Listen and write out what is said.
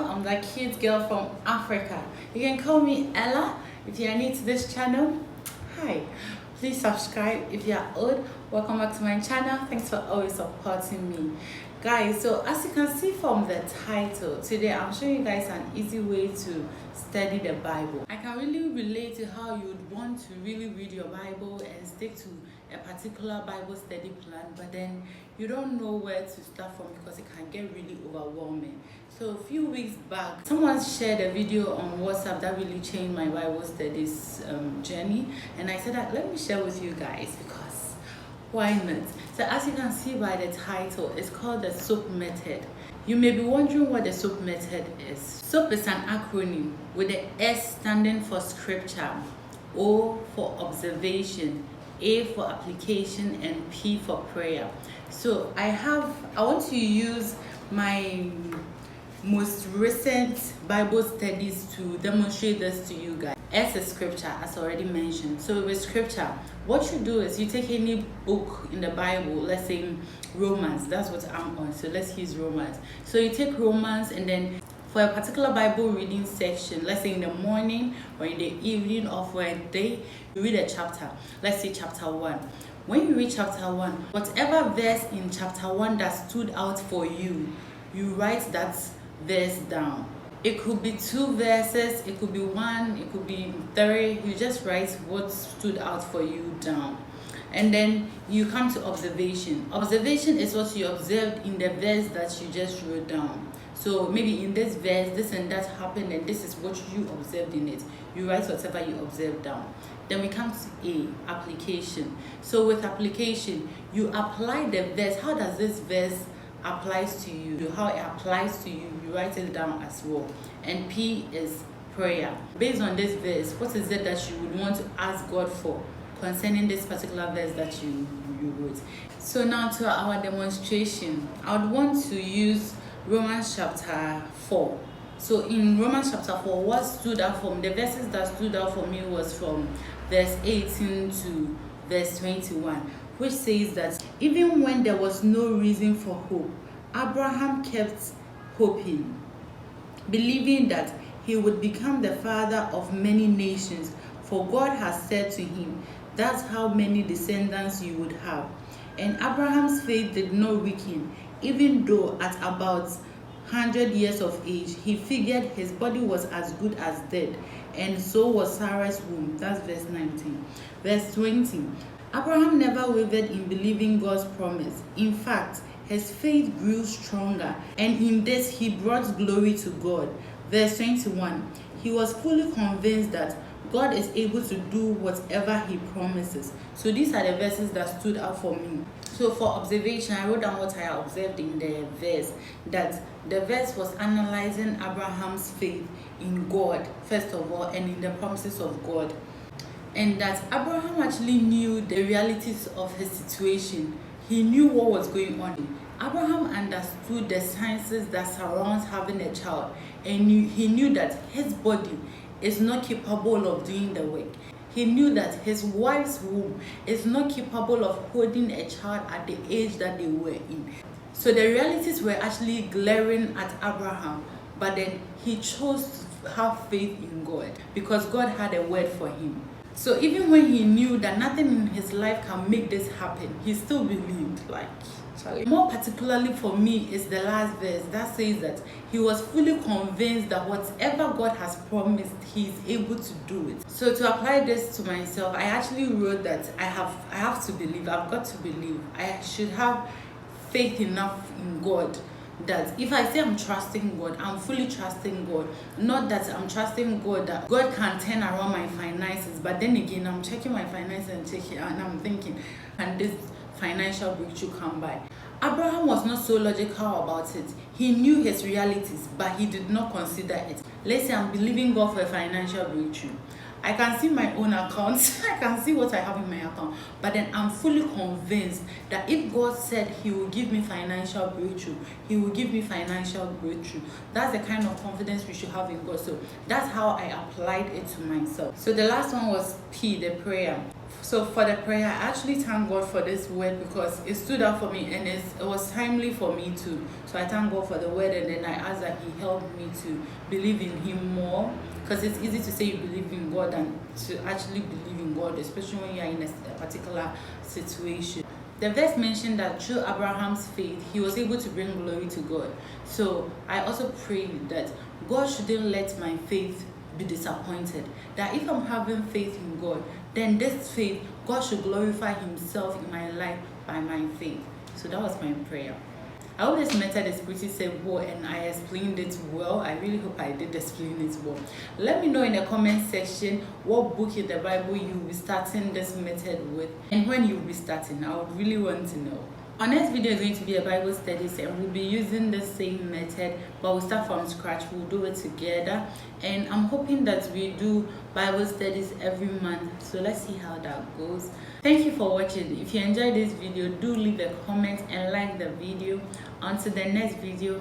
I'm the cute girl from Africa. You can call me Ella if you are new to this channel. Hi, please subscribe if you are old. Welcome back to my channel. Thanks for always supporting me, guys. So as you can see from the title, today I'm showing you guys an easy way to study the Bible. I can really relate to how you would want to really read your Bible and stick to a particular Bible study plan, but then you don't know where to start from because it can get really overwhelming. So a few weeks back, someone shared a video on WhatsApp that really changed my Bible studies journey, and I said that let me share with you guys because why not? So as you can see by the title, it's called the SOAP method. You may be wondering what the SOAP method is. SOAP is an acronym with the S standing for scripture, O for observation, A for application, and P for prayer. So I want to use my most recent Bible studies to demonstrate this to you guys. S is scripture, as already mentioned. So with scripture, what you do is you take any book in the Bible, let's say Romans, that's what I'm on, so let's use Romans. So you take Romans, and then for a particular Bible reading section, let's say in the morning or in the evening or for a day, you read a chapter. Let's say chapter 1. When you read chapter 1, whatever verse in chapter 1 that stood out for you, you write that verse down. It could be 2 verses, it could be 1, it could be 3. You just write what stood out for you down. And then you come to observation. Observation is what you observed in the verse that you just wrote down. So maybe in this verse, this and that happened, and this is what you observed in it. You write whatever you observed down. Then we come to A, application. So with application, you apply the verse. How does this verse applies to you? How it applies to you, you write it down as well. And P is prayer. Based on this verse, what is it that you would want to ask God for concerning this particular verse that you wrote? So now to our demonstration, I would want to use Romans chapter 4. So in Romans chapter 4, what stood out from the verses that stood out for me was from verse 18 to verse 21, which says that even when there was no reason for hope, Abraham kept hoping, believing that he would become the father of many nations, for God has said to him, that's how many descendants you would have. And Abraham's faith did not weaken, even though at about 100 years of age, he figured his body was as good as dead, and so was Sarah's womb. That's verse 19. Verse 20. Abraham never wavered in believing God's promise. In fact, his faith grew stronger, and in this he brought glory to God. Verse 21. He was fully convinced that God is able to do whatever he promises. So these are the verses that stood out for me. So for observation, I wrote down what I observed in the verse, that the verse was analyzing Abraham's faith in God, first of all, and in the promises of God. And that Abraham actually knew the realities of his situation. He knew what was going on. Abraham understood the sciences that surrounds having a child, and he knew that his body is not capable of doing the work. He knew that his wife's womb is not capable of holding a child at the age that they were in. So the realities were actually glaring at Abraham, but then he chose to have faith in God because God had a word for him. So even when he knew that nothing in his life can make this happen, he still believed. More particularly for me is the last verse that says that he was fully convinced that whatever God has promised, he is able to do it. So to apply this to myself, I actually wrote that I have to believe. I've got to believe. I should have faith enough in God that if I say I'm trusting God, I'm fully trusting God. Not that I'm trusting God that God can turn around my finances, but then again I'm checking my finances and I'm thinking, can this financial breakthrough come by? Abraham was not so logical about it. He knew his realities, but he did not consider it. Let's say I'm believing God for a financial breakthrough. I can see my own account. I can see what I have in my account. But then I'm fully convinced that if God said he will give me financial breakthrough, he will give me financial breakthrough. That's the kind of confidence we should have in God. So that's how I applied it to myself. So the last one was P, the prayer. So for the prayer, I actually thank God for this word because it stood out for me and it was timely for me too. So I thank God for the word, and then I ask that He helped me to believe in Him more, because it's easy to say you believe in God than to actually believe in God, especially when you are in a particular situation. The verse mentioned that through Abraham's faith, he was able to bring glory to God. So I also pray that God shouldn't let my faith be disappointed. That if I'm having faith in God, then this faith, God should glorify Himself in my life by my faith. So that was my prayer. I hope this method is pretty simple and I explained it well. I really hope I did explain it well. Let me know in the comment section what book in the Bible you will be starting this method with, and when you will be starting. I would really want to know. Our next video is going to be a Bible studies, and we'll be using the same method, but we'll start from scratch. We'll do it together, and I'm hoping that we do Bible studies every month. So let's see how that goes. Thank you for watching. If you enjoyed this video, do leave a comment and like the video. Until the next video,